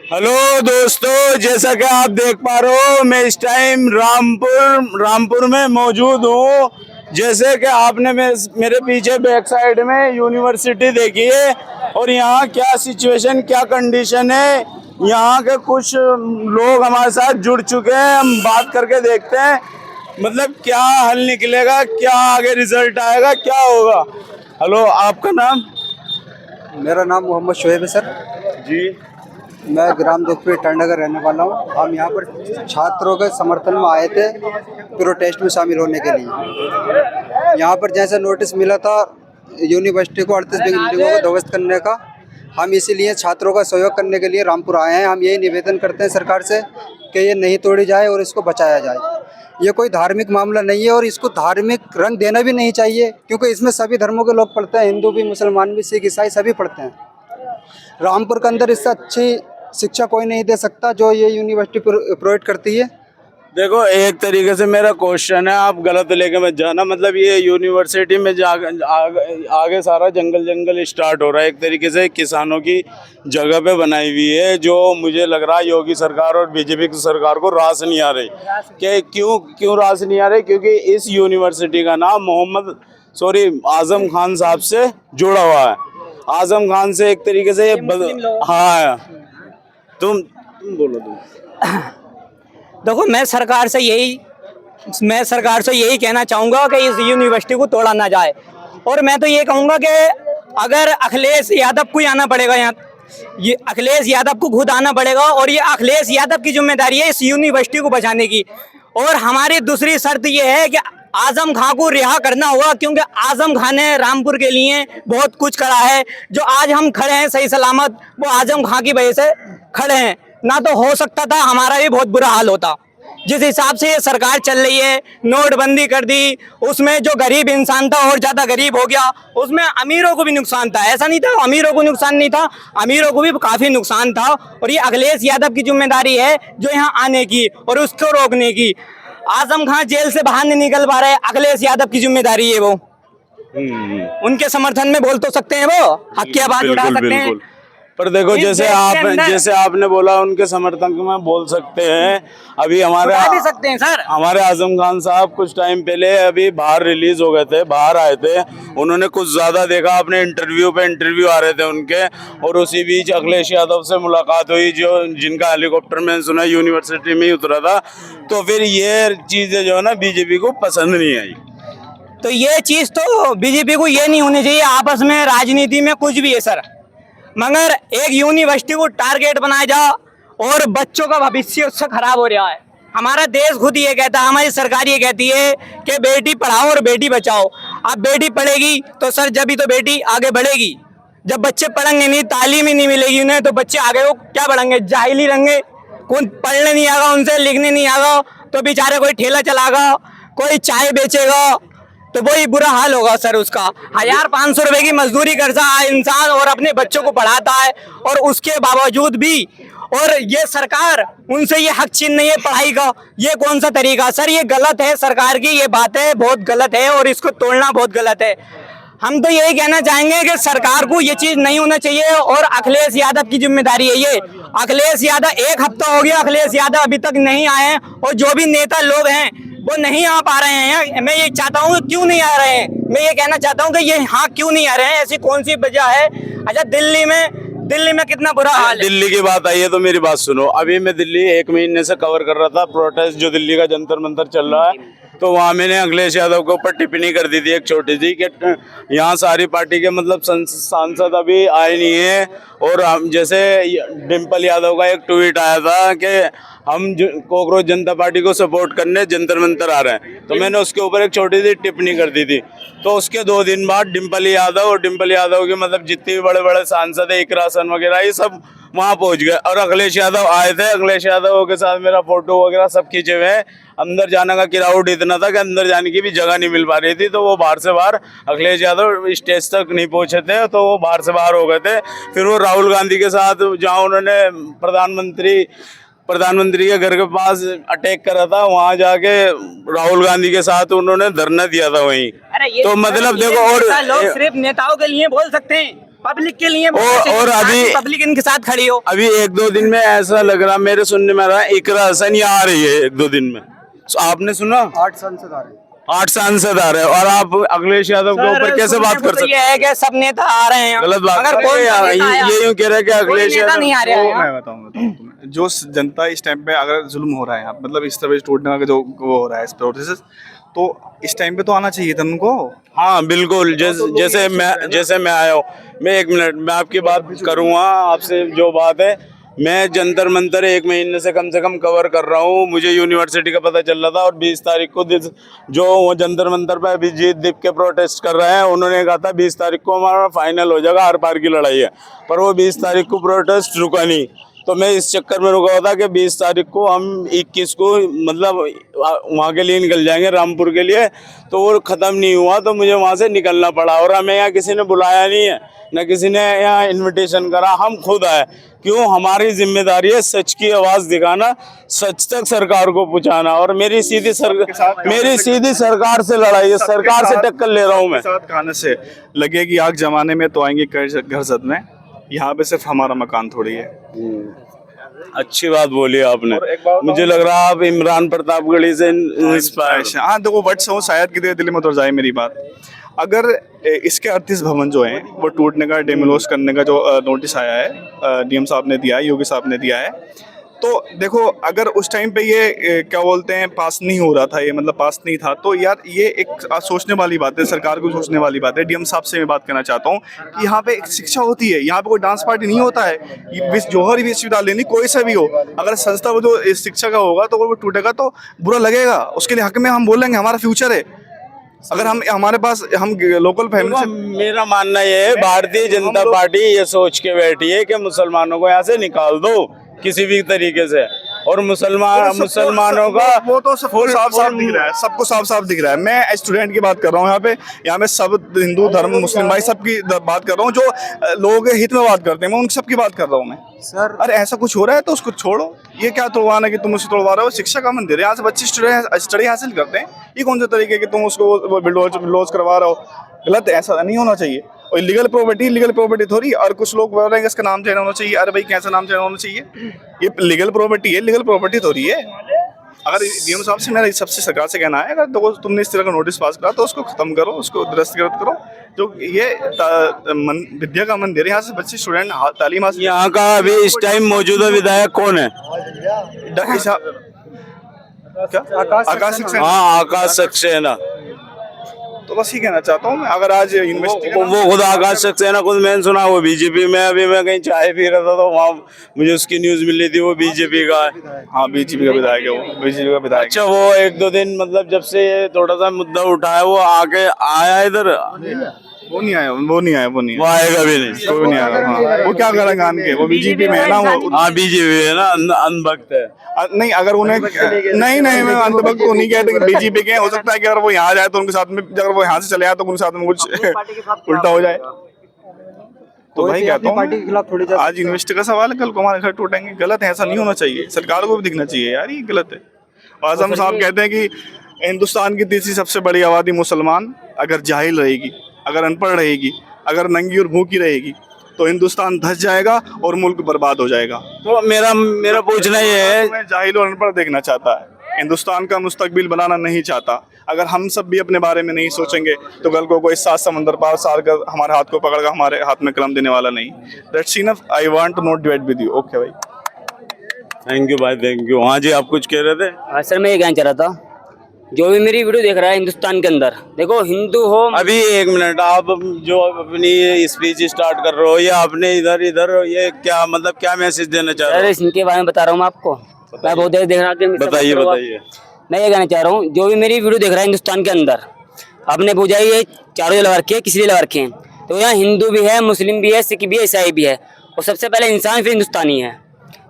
Hello दोस्तों, जैसा कि आप देख पा रहे हो मैं इस टाइम रामपुर में मौजूद हूँ। जैसे कि आपने मेरे पीछे बैक साइड में यूनिवर्सिटी देखी है और यहाँ क्या सिचुएशन, क्या कंडीशन है। यहाँ के कुछ लोग हमारे साथ जुड़ चुके हैं, हम बात करके देखते हैं मतलब क्या हल निकलेगा, क्या आगे रिजल्ट आएगा, क्या होगा। हेलो, आपका नाम? मेरा नाम मोहम्मद शोएब है सर जी। मैं ग्राम दुखपुर टंडा का रहने वाला हूँ। हम यहाँ पर छात्रों के समर्थन में आए थे प्रोटेस्ट में शामिल होने के लिए। यहाँ पर जैसे नोटिस मिला था यूनिवर्सिटी को 38 बिल्डिंगों को ध्वस्त करने का, हम इसीलिए छात्रों का सहयोग करने के लिए रामपुर आए हैं। हम यही निवेदन करते हैं सरकार से कि ये नहीं तोड़ी जाए और इसको बचाया जाए। ये कोई धार्मिक मामला नहीं है और इसको धार्मिक रंग देना भी नहीं चाहिए, क्योंकि इसमें सभी धर्मों के लोग पढ़ते हैं, हिंदू भी, मुसलमान भी, सिख, ईसाई सभी पढ़ते हैं। रामपुर के अंदर इससे अच्छी शिक्षा कोई नहीं दे सकता जो ये यूनिवर्सिटी प्रोवाइड करती है। देखो, एक तरीके से मेरा क्वेश्चन है, आप गलत लेके मत जाना। मतलब ये यूनिवर्सिटी में आगे सारा जंगल स्टार्ट हो रहा है। एक तरीके से किसानों की जगह पे बनाई हुई है, जो मुझे लग रहा है योगी सरकार और बीजेपी की सरकार को रास नहीं आ रही। कि क्यों रास नहीं आ रही? क्योंकि इस यूनिवर्सिटी का नाम आजम खान साहब से जुड़ा हुआ है। आजम खान से एक तरीके से हाँ, तुम बोलो। देखो, मैं सरकार से यही कहना चाहूँगा कि इस यूनिवर्सिटी को तोड़ा ना जाए। और मैं तो ये कहूँगा कि अगर अखिलेश यादव को आना पड़ेगा यहाँ, ये अखिलेश यादव को खुद आना पड़ेगा और ये अखिलेश यादव की जिम्मेदारी है इस यूनिवर्सिटी को बचाने की। और हमारी दूसरी शर्त ये है कि आजम खां को रिहा करना होगा, क्योंकि आजम खान ने रामपुर के लिए बहुत कुछ करा है। जो आज हम खड़े हैं सही सलामत, वो आजम खां की वजह से खड़े हैं। ना तो हो सकता था हमारा भी बहुत बुरा हाल होता। जिस हिसाब से ये सरकार चल रही है, नोटबंदी कर दी, उसमें जो गरीब इंसान था और ज़्यादा गरीब हो गया। उसमें अमीरों को भी नुकसान था, ऐसा नहीं था अमीरों को नुकसान नहीं था, अमीरों को भी काफ़ी नुकसान था। और ये अखिलेश यादव की जिम्मेदारी है जो यहाँ आने की और उसको रोकने की। आजम खान जेल से बाहर नहीं निकल पा रहे, अखिलेश यादव की जिम्मेदारी है वो। उनके समर्थन में बोल तो सकते हैं, वो हक की आवाज उठा सकते हैं। पर देखो, जैसे आपने बोला उनके समर्थन में बोल सकते हैं। अभी भी सकते हैं सर। हमारे आजम खान साहब कुछ टाइम पहले अभी बाहर रिलीज हो गए थे, बाहर आए थे। उन्होंने कुछ ज्यादा देखा, अपने इंटरव्यू आ रहे थे उनके। और उसी बीच अखिलेश यादव से मुलाकात हुई, जिनका हेलीकॉप्टर में सुना यूनिवर्सिटी में ही उतरा था। तो फिर ये चीजें जो है ना बीजेपी को पसंद नहीं आई। तो ये चीज तो बीजेपी को ये नहीं होनी चाहिए। आपस में राजनीति में कुछ भी है सर, मगर एक यूनिवर्सिटी को टारगेट बनाया जा और बच्चों का भविष्य उससे खराब हो रहा है। हमारा देश खुद ये कहता है, हमारी सरकार ये कहती है कि बेटी पढ़ाओ और बेटी बचाओ। अब बेटी पढ़ेगी तो सर जब ही तो बेटी आगे बढ़ेगी। जब बच्चे पढ़ेंगे नहीं, तालीम ही नहीं मिलेगी उन्हें, तो बच्चे आगे वो क्या बढ़ेंगे? जाहिल रहेंगे। कोई पढ़ने नहीं आगा उनसे, लिखने नहीं आगा, तो बेचारे कोई ठेला चलागा, कोई चाय बेचेगा, तो वही बुरा हाल होगा सर उसका। 1500 रुपए की मजदूरी करता है इंसान और अपने बच्चों को पढ़ाता है, और उसके बावजूद भी और ये सरकार उनसे ये हक छीन नहीं है पढ़ाई का। ये कौन सा तरीका सर? ये गलत है, सरकार की ये बातें बहुत गलत है और इसको तोड़ना बहुत गलत है। हम तो यही कहना चाहेंगे कि सरकार को ये चीज नहीं होना चाहिए और अखिलेश यादव की जिम्मेदारी है ये। अखिलेश यादव, 1 हफ्ता हो गया अखिलेश यादव अभी तक नहीं आए हैं, और जो भी नेता लोग हैं वो नहीं आ पा रहे हैं। मैं ये चाहता हूँ क्यों नहीं आ रहे हैं, मैं ये कहना चाहता हूँ कि ये क्यों नहीं आ रहे हैं, ऐसी कौन सी वजह है? अच्छा, दिल्ली में कितना बुरा हाल है। दिल्ली की बात आई है तो मेरी बात सुनो। अभी मैं दिल्ली 1 महीने से कवर कर रहा था, प्रोटेस्ट जो दिल्ली का जंतर मंतर चल रहा है। तो वहाँ मैंने अखिलेश यादव के ऊपर टिप्पणी कर दी थी एक छोटी सी, कि यहाँ सारी पार्टी के मतलब सांसद अभी आए नहीं है। और हम जैसे डिम्पल यादव का एक ट्वीट आया था कि हम कॉकरोच जनता पार्टी को सपोर्ट करने जंतर मंतर आ रहे हैं, तो मैंने उसके ऊपर एक छोटी सी टिप्पणी कर दी थी। तो उसके 2 दिन बाद डिम्पल यादव के मतलब जितने भी बड़े बड़े सांसद है, इकरा सन वगैरह, ये सब वहाँ पहुँच गए और अखिलेश यादव आए थे। अखिलेश यादव के साथ मेरा फोटो वगैरह सब खींचे हुए हैं। अंदर जाने का क्राउड इतना था कि अंदर जाने की भी जगह नहीं मिल पा रही थी, तो वो बाहर से बाहर, अखिलेश यादव स्टेज तक नहीं पहुंचे थे, तो वो बाहर से बाहर हो गए थे। फिर वो राहुल गांधी के साथ, जहाँ उन्होंने प्रधानमंत्री के घर के पास अटैक करा था, वहां जाके राहुल गांधी के साथ उन्होंने धरना दिया था वहीं। तो मतलब देखो, और लोग सिर्फ नेताओं के लिए बोल सकते हैं, पब्लिक के लिए और अभी पब्लिक इनके साथ खड़ी हो। अभी 1-2 दिन में ऐसा लग रहा, मेरे सुनने में आ रहा है इकरा हसन यहाँ आ रही है 1-2 दिन में। आपने सुना? 8 सांसद आ रहे हैं। 8 सांसद आ रहे हैं और आप अखिलेश यादव के ऊपर कैसे बात कर सकते ये है कि सब नेता आ रहे हैं, गलत बात अगर कोई ये यूं कह रहे हैं कि अखिलेश नेता नहीं आ रहा है। मैं बताऊं तुम्हें, जो जनता इस टाइम पे अगर जुल्म हो रहा है यहाँ, मतलब इस तरह टूटने का जो वो हो रहा है इस प्रोसेस, तो इस टाइम पे तो आना चाहिए था उनको। हाँ बिल्कुल, जैसे मैं आया हूँ, मैं 1 मिनट मैं आपकी बात करूँगा, आपसे जो बात है, मैं जंतर मंतर 1 महीने से कम कवर कर रहा हूँ। मुझे यूनिवर्सिटी का पता चल रहा था और 20 तारीख को जो वो जंतर मंतर पे अभिजीत दीप के प्रोटेस्ट कर रहे हैं, उन्होंने कहा था 20 तारीख को हमारा फाइनल हो जाएगा, आर पार की लड़ाई है, पर वो 20 तारीख को प्रोटेस्ट रुका नहीं। तो मैं इस चक्कर में रुका हुआ था कि 20 तारीख को हम 21 को मतलब वहाँ के लिए निकल जाएंगे, रामपुर के लिए, तो वो ख़त्म नहीं हुआ, तो मुझे वहाँ से निकलना पड़ा। और हमें यहाँ किसी ने बुलाया नहीं है, न किसी ने यहाँ इनविटेशन करा, हम खुद आए। क्यों? हमारी जिम्मेदारी है सच की आवाज़ दिखाना, सच तक सरकार को पहुँचाना। और मेरी सीधी सरकार से लड़ाई है, सरकार से टक्कर ले रहा हूँ मैं। साथ खाने से लगेगी आग जमाने में तो आएंगे घर जद में, यहाँ पे सिर्फ हमारा मकान थोड़ी है। अच्छी बात बोली आपने। मुझे लग रहा है आप इमरान प्रतापगढ़ी से इंस्पायर। हाँ देखो, वर्ड्स हो शायद किसी दिल में उतर जाए मेरी बात। अगर इसके 38 भवन जो हैं वो टूटने का, डेमोलिश करने का जो नोटिस आया है, डीएम साहब ने दिया है, योगी साहब ने दिया है, तो देखो अगर उस टाइम पे ये क्या बोलते हैं पास नहीं हो रहा था, ये मतलब पास नहीं था, तो यार ये एक सोचने वाली बात है, सरकार को सोचने वाली बात है। डीएम साहब से मैं बात करना चाहता हूँ कि यहाँ पे एक शिक्षा होती है, यहाँ पे कोई डांस पार्टी नहीं होता है। जौहर विश्वविद्यालय नहीं, कोई सा भी हो, अगर संस्था वो जो शिक्षा का होगा तो वो टूटेगा तो बुरा लगेगा, उसके लिए हक में हम बोलेंगे, हमारा फ्यूचर है। अगर हम हमारे पास हम लोकल फैमिली से, मेरा मानना ये है, भारतीय जनता पार्टी ये सोच के बैठी है कि मुसलमानों को यहाँ से निकाल दो किसी भी तरीके से, और मुसलमानों का वो तो सबको साफ दिख रहा है, सबको साफ दिख रहा है। मैं स्टूडेंट की बात कर रहा हूँ, यहाँ पे सब हिंदू धर्म मुस्लिम भाई सबकी बात कर रहा हूँ, जो लोगों के हित में बात करते हैं, मैं उन सबकी बात कर रहा हूँ मैं। सर अरे ऐसा कुछ हो रहा है तो उसको छोड़ो, ये क्या तोड़वाना कि तुम उसे तोड़वा रहे हो? शिक्षा का मंदिर है, यहाँ से बच्चे स्टडी हासिल करते हैं, ये कौन से तरीके कि तुम उसको बिल्डोज करवा रहे हो? गलत है, ऐसा नहीं होना चाहिए। और लीगल प्रॉपर्टी थोड़ी, और कुछ लोग बोल रहे हैं कि इसका नाम चेंज होना चाहिए। अरे भाई कैसा नाम चेंज होना चाहिए? ये लीगल प्रॉपर्टी है, लीगल प्रॉपर्टी थोड़ी है। अगर डीएम साहब से मेरा सबसे सरकार से कहना है, अगर तो तुमने इस तरह का नोटिस पास करा तो उसको खत्म करो, उसको दस्तखत करो। जो ये विद्या का मंदिर है, यहाँ से बच्चे स्टूडेंट तालीम हासिल। यहाँ का अभी इस टाइम मौजूदा विधायक कौन है? आकाश सक्सेना। हाँ, आकाश सक्सेना। तो बस ये कहना चाहता हूँ मैं, अगर आज यूनिवर्सिटी वो खुद आकाश सक्सेना खुद मैंने सुना वो बीजेपी में। अभी मैं कहीं चाय पी रहा था तो वहाँ मुझे उसकी न्यूज मिली थी, वो बीजेपी का है। हाँ बीजेपी का विधायक है, वो बीजेपी का विधायक। अच्छा, वो 1-2 दिन मतलब जब से ये थोड़ा सा मुद्दा उठाया वो आके आया इधर? वो नहीं आया। वो आएगा भी नहीं, कोई नहीं आएगा। हाँ, वो क्या करेंगे आन के, वो बीजेपी में है ना, वो। हाँ बीजेपी है ना, अंधभक्त है। नहीं, अगर उन्हें नहीं मैं अंधभक्त को नहीं कहते कि बीजेपी के, हो सकता है कि अगर वो यहाँ जाए तो उनके साथ में, अगर वो यहाँ से चले आए तो उनके साथ में कुछ उल्टा हो जाए। तो भाई कहता हूँ पार्टी के खिलाफ थोड़ी आज यूनिवर्सिटी का सवाल है, कल को हमारे घर टूटेंगे। गलत है, ऐसा नहीं होना चाहिए, सरकार को भी दिखना चाहिए यार ये गलत है। आजम साहब कहते हैं कि हिंदुस्तान की तीसरी सबसे बड़ी आबादी मुसलमान अगर जाहिल रहेगी, अगर अनपढ़ रहेगी, अगर नंगी और भूखी रहेगी तो हिंदुस्तान धस जाएगा और मुल्क बर्बाद हो जाएगा। तो मेरा पूछना ये है, मैं जाहिल और अनपढ़ देखना चाहता है, हिंदुस्तान का मुस्तकबिल बनाना नहीं चाहता। अगर हम सब भी अपने बारे में नहीं सोचेंगे तो कल को कोई 7 समंदर पार सार कर हमारे हाथ को पकड़कर हमारे हाथ में कलम देने वाला नहीं। That's enough, I want to not debate with you. Okay भाई, थैंक यू भाई, थैंक यू। हाँ जी, आप कुछ कह रहे थे? हाँ सर, मैं ये कहना चाह रहा था, जो भी मेरी वीडियो देख रहा है हिंदुस्तान के अंदर, देखो हिंदू हो। अभी 1 मिनट, आप जो अपनी स्पीच स्टार्ट कर रहे हो, ये आपने इधर ये क्या मतलब क्या मैसेज देना चाह रहे हो? सर इनके बारे में बता रहा हूँ मैं आपको, मैं बहुत देर देख रहा हूँ। बताइए। मैं ये कहना चाह रहा हूँ, जो भी मेरी वीडियो देख रहा है हिंदुस्तान के अंदर, आपने पूछा ये चारों लगा रखे हैं, किसी लिए लगा रखे हैं, तो यहाँ हिंदू भी है, मुस्लिम भी है, सिख भी है, ईसाई भी है, और सबसे पहले इंसान फिर हिंदुस्तानी है।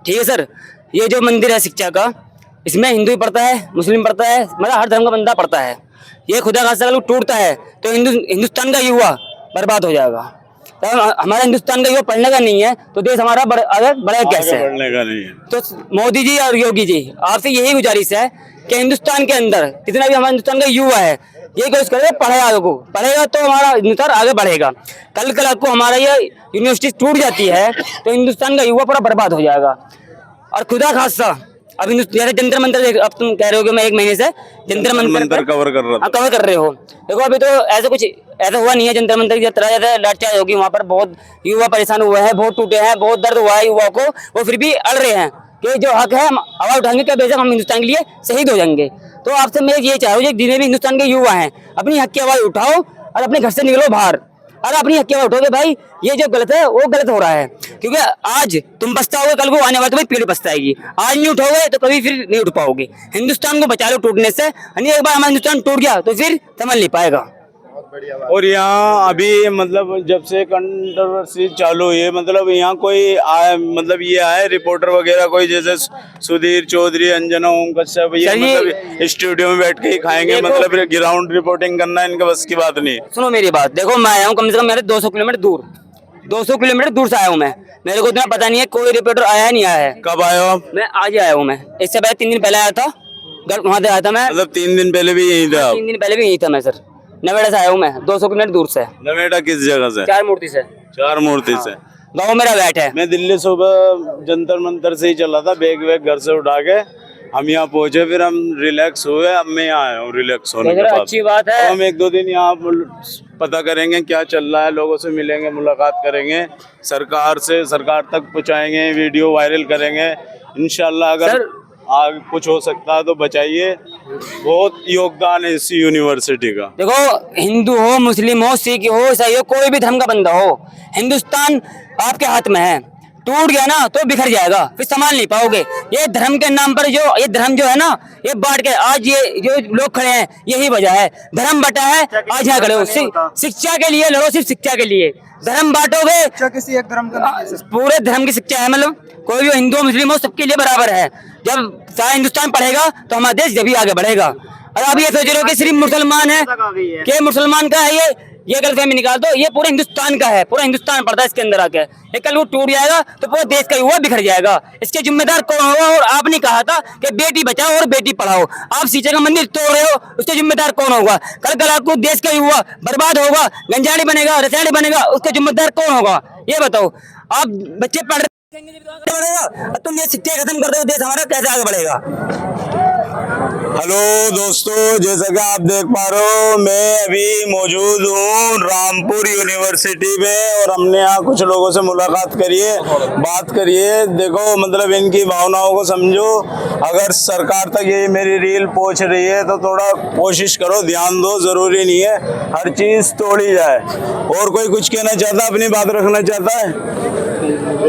ठीक है सर, ये जो मंदिर है शिक्षा का, इसमें हिंदू भी पढ़ता है, मुस्लिम पढ़ता है, मतलब हर धर्म का बंदा पढ़ता है। ये खुदा खासा अगर टूटता है तो हिंदुस्तान का युवा बर्बाद हो जाएगा। तो हमारा हिंदुस्तान का युवा पढ़ने का नहीं है तो देश हमारा बढ़ेगा कैसे? पढ़ने का नहीं है। तो मोदी जी और योगी जी, आपसे यही गुजारिश है कि हिंदुस्तान के अंदर जितना भी हमारा हिंदुस्तान का युवा है, ये कोशिश करेगा पढ़ेगा, लोगों को पढ़ेगा तो हमारा हिंदुस्तान आगे बढ़ेगा। कल को हमारा ये यूनिवर्सिटी टूट जाती है तो हिंदुस्तान का युवा पूरा बर्बाद हो जाएगा। और खुदा खासा अब हिंदुस्तान जंतर मंतर, अब तुम कह रहे हो कि मैं 1 महीने से जंतर मंतर कवर कर रहा था। कवर कर रहे हो। देखो अभी तो ऐसा हुआ नहीं है, जंतर मंतर की तरह ज्यादा लाठचार्ज होगी, वहाँ पर बहुत युवा परेशान हुए हैं, बहुत टूटे हैं, बहुत दर्द हुआ है युवा को, वो फिर भी अड़ रहे हैं कि जो हक है हम आवाज उठाएंगे, क्या बेशक हम हिंदुस्तान के लिए शहीद हो जाएंगे। तो आपसे मैं ये चाह रहा हूँ, जितने भी हिंदुस्तान के युवा हैं अपनी हक की आवाज उठाओ और अपने घर से निकलो बाहर और अपनी हक की आवाज उठाओगे। भाई ये जो गलत है वो गलत हो रहा है, क्योंकि आज तुम पछताओगे, कल को आने वाले तुम्हारी पीढ़ी पछताएगी। आज नहीं उठोगे तो कभी फिर नहीं उठ पाओगे। हिंदुस्तान को बचा लो टूटने से, यानी एक बार हमारा हिंदुस्तान टूट गया तो फिर संभल नहीं पाएगा। और यहाँ अभी मतलब जब से कंट्रोवर्सी चालू हुई है, मतलब यहाँ कोई आए, मतलब ये आए रिपोर्टर वगैरह कोई, जैसे सुधीर चौधरी, अंजना ओम कश्यप, ये मतलब स्टूडियो में बैठ के ही खाएंगे, मतलब ग्राउंड रिपोर्टिंग करना इनके बस की बात नहीं। सुनो मेरी बात, देखो मैं आया हूँ कम से कम मेरे 200 किलोमीटर दूर से आया हूँ मैं, मेरे को इतना पता नहीं है कोई रिपोर्टर आया है नहीं आया है। कब आए हो आप? मैं आज आया हूँ, मैं इससे पहले 3 दिन पहले आया था, वहाँ से आया था मैं। मतलब 3 दिन पहले भी यहीं थे आप? 3 दिन पहले भी यहीं था मैं सर, नवेड़ा से आया हूँ मैं, 200 किलोमीटर दूर से। नवेड़ा किस जगह से? 4 मूर्ति से। 4 मूर्ति से। गाँव मेरा बैठ है। मैं दिल्ली सुबह जंतर मंतर से ही चला था, बैग घर से उठा के हम यहाँ पहुंचे, फिर हम रिलैक्स हुए, अब मैं यहाँ आया हूँ रिलैक्स होने के बाद। अच्छी बात है। हम 1-2 दिन यहाँ पता करेंगे क्या चल रहा है, लोगों से मिलेंगे, मुलाकात करेंगे, सरकार तक पहुँचाएंगे, वीडियो वायरल करेंगे इंशाल्लाह। अगर आगे कुछ हो सकता है तो बचाइए, बहुत योगदान है इस यूनिवर्सिटी का। देखो हिंदू हो, मुस्लिम हो, सिख हो, ईसाई हो, कोई भी धर्म का बंदा हो, हिंदुस्तान आपके हाथ में है। टूट गया ना तो बिखर जाएगा, फिर संभाल नहीं पाओगे। ये धर्म के नाम पर ये धर्म जो है ना, ये बांट के आज ये जो लोग खड़े हैं यही वजह है, धर्म बटा है। आज यहाँ खड़े हो, शिक्षा के लिए लड़ो, सिर्फ शिक्षा के लिए। धर्म बांटोगे, शिक्षा किसी एक धर्म का नहीं है। पूरे धर्म की शिक्षा है, मतलब कोई भी हिंदू मुस्लिम हो सबके लिए बराबर है। जब सारा हिंदुस्तान पढ़ेगा तो हमारा देश जब आगे बढ़ेगा। और अब ये सोच रहे हो कि सिर्फ मुसलमान है, कि मुसलमान का है ये गलतफहमी निकाल दो, ये पूरे हिंदुस्तान का है, पूरा हिंदुस्तान पड़ता है इसके अंदर आके। ये कल वो टूट जाएगा तो पूरे देश का युवा बिखर जाएगा। इसके जिम्मेदार कौन होगा? और आपने कहा था कि बेटी बचाओ और बेटी पढ़ाओ, आप शीशे का मंदिर तोड़ रहे हो, उसके जिम्मेदार कौन होगा? कल आपको देश का युवा बर्बाद होगा, गंजाड़ी बनेगा, रसायन बनेगा, उसका जिम्मेदार कौन होगा? ये बताओ। आप बच्चे पढ़ रहे तुम ये शिक्षा खत्म कर दो, देश हमारा कैसे आगे बढ़ेगा? हेलो दोस्तों, जैसा कि आप देख पा रहे हो, मैं अभी मौजूद हूँ रामपुर यूनिवर्सिटी में और हमने यहाँ कुछ लोगों से मुलाकात करी है, बात करिए। देखो मतलब इनकी भावनाओं को समझो। अगर सरकार तक ये मेरी रील पहुँच रही है तो थोड़ा कोशिश करो, ध्यान दो, जरूरी नहीं है हर चीज़ तोड़ी जाए। और कोई कुछ कहना चाहता है, अपनी बात रखना चाहता है?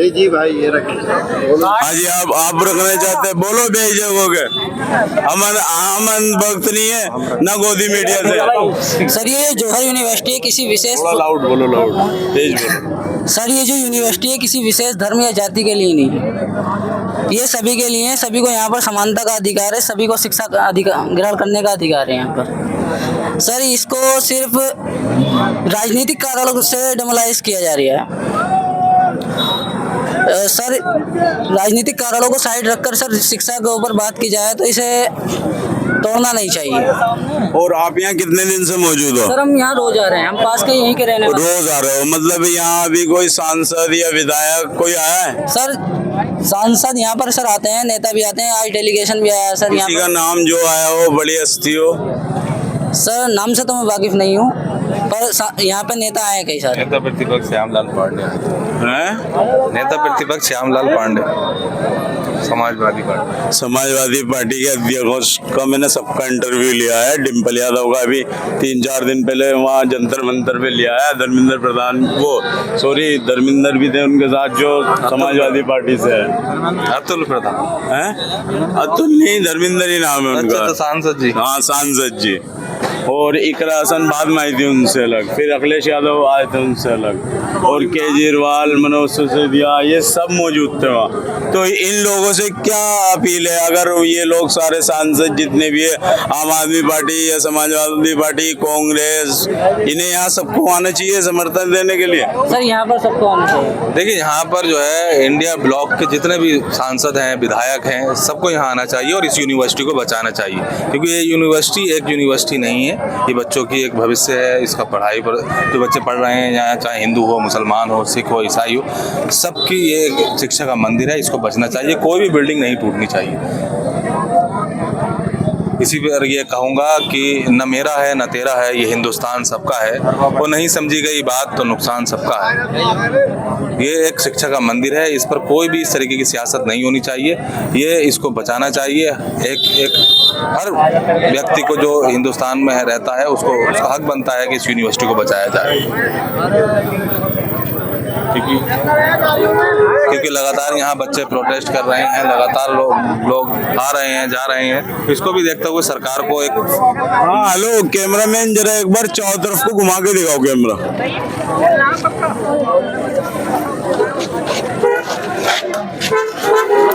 जी भाई ये रखें। हाँ जी, आप रखना चाहते हैं, बोलो बेझक हो गए। अमन भक्त नहीं है ना गोदी मीडिया से। सर ये जौहर यूनिवर्सिटी है किसी विशेष, लाउड बोलो, लाउड तेज बोलो। सर ये जो यूनिवर्सिटी है किसी विशेष धर्म या जाति के लिए नहीं है, ये सभी के लिए है। सभी को यहाँ पर समानता का अधिकार है, सभी को शिक्षा का अधिकार ग्रहण करने का अधिकार है यहाँ पर। सर इसको सिर्फ राजनीतिक कारणों से डेमोलाइज किया जा रहा है। सर राजनीतिक कारणों को साइड रखकर सर शिक्षा के ऊपर बात की जाए तो इसे तोड़ना नहीं चाहिए। और आप यहाँ कितने दिन से मौजूद हो? सर हम यहाँ रोज आ रहे हैं, हम पास के यहीं के रहने वाले। रोज आ रहे हो? मतलब यहाँ अभी कोई सांसद या विधायक कोई आया है? सर सांसद यहाँ पर सर आते हैं, नेता भी आते हैं, आज डेलीगेशन भी आया है सर। किसी का नाम जो आया हो, बड़ी हस्ती हो? सर नाम से तो मैं वाकिफ नहीं हूँ, पर यहाँ पे नेता आए कई सारे। नेता प्रतिपक्ष श्यामलाल पांडे हैं? नेता प्रतिपक्ष श्यामलाल पांडे, समाजवादी पार्टी के अध्यक्ष का मैंने सबका इंटरव्यू लिया है। डिम्पल यादव का भी 3-4 दिन पहले वहाँ जंतर मंतर पे लिया है। धर्मेंद्र प्रधान, धर्मेंद्र भी थे उनके साथ जो समाजवादी पार्टी से है। अतुल प्रधान हैं? अतुल नहीं, धर्मेंद्र ही नाम है उनका। तो सांसद जी। हाँ सांसद जी। और इकरा हसन बाद में आई थी उनसे अलग, फिर अखिलेश यादव आए थे उनसे अलग, और केजरीवाल, मनोज सिसोदिया, ये सब मौजूद थे वहाँ। तो इन लोगों से क्या अपील है? अगर ये लोग सारे सांसद जितने भी है, आम आदमी पार्टी या समाजवादी पार्टी, कांग्रेस, इन्हें यहाँ सबको आना चाहिए समर्थन देने के लिए। सर यहाँ पर सबको आना चाहिए। देखिए यहाँ पर जो है इंडिया ब्लॉक के जितने भी सांसद हैं, विधायक हैं, सबको यहाँ आना चाहिए और इस यूनिवर्सिटी को बचाना चाहिए, क्योंकि ये यूनिवर्सिटी एक यूनिवर्सिटी नहीं है, ये बच्चों की एक भविष्य है, इसका पढ़ाई पर जो बच्चे पढ़ रहे हैं यहाँ, चाहे हिंदू हो, मुसलमान हो, सिख हो, ईसाई हो, सबकी ये एक शिक्षा का मंदिर है, इसको बचना चाहिए, कोई भी बिल्डिंग नहीं टूटनी चाहिए। इसी पर ये कहूँगा कि न मेरा है न तेरा है, ये हिंदुस्तान सबका है, और नहीं समझी गई बात तो नुकसान सबका है। ये एक शिक्षा का मंदिर है, इस पर कोई भी इस तरीके की सियासत नहीं होनी चाहिए, ये इसको बचाना चाहिए। एक हर व्यक्ति को जो हिंदुस्तान में रहता है उसको उसका हक बनता है कि इस यूनिवर्सिटी को बचाया जाए, क्योंकि लगातार यहाँ बच्चे प्रोटेस्ट कर रहे हैं, लगातार लोग आ रहे हैं, जा रहे हैं। इसको भी देखते हुए सरकार को एक हाँ हेलो कैमरामैन, जरा एक बार चारों तरफ को घुमा के दिखाओ कैमरा।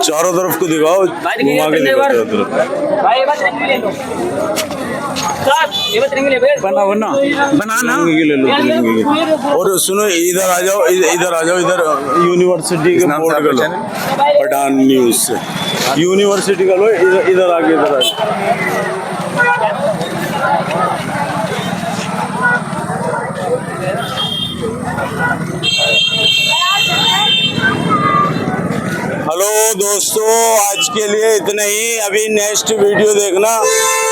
चारों तरफ को दिखाओ, घुमा के दिखाओ चारों तरफ। बनाना ले लो। और सुनो, इधर आ जाओ, इधर यूनिवर्सिटी के बोर्ड का लो, पठान न्यूज से यूनिवर्सिटी का लो, इधर आगे इधर हेलो दोस्तों, आज के लिए इतना ही। अभी नेक्स्ट वीडियो देखना,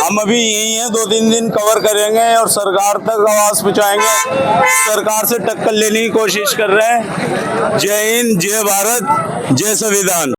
हम अभी यही हैं, 2-3 दिन कवर करेंगे और सरकार तक आवाज़ पहुंचाएंगे। सरकार से टक्कर लेने की कोशिश कर रहे हैं। जय हिंद, जय भारत, जय संविधान।